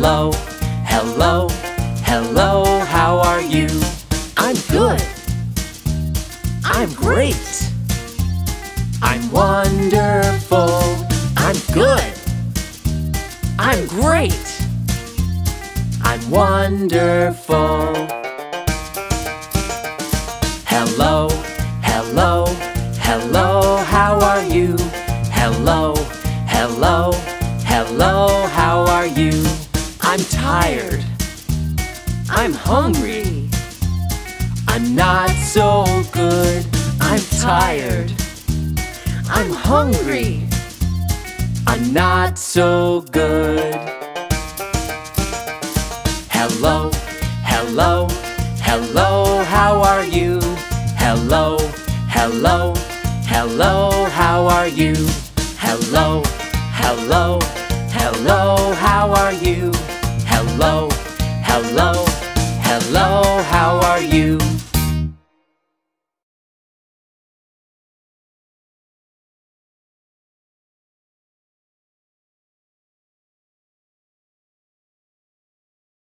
Hello, hello, hello, how are you? I'm good. I'm great. I'm wonderful. I'm good. I'm great. I'm wonderful. Hello, hello, hello, how are you? Hello, hello, hello, how are you? I'm tired. I'm hungry. I'm not so good. I'm tired. I'm hungry. I'm not so good. Hello, hello, hello, how are you? Hello, hello, hello, how are you? Hello, hello, hello, how are you? Hello, hello, hello, how are you?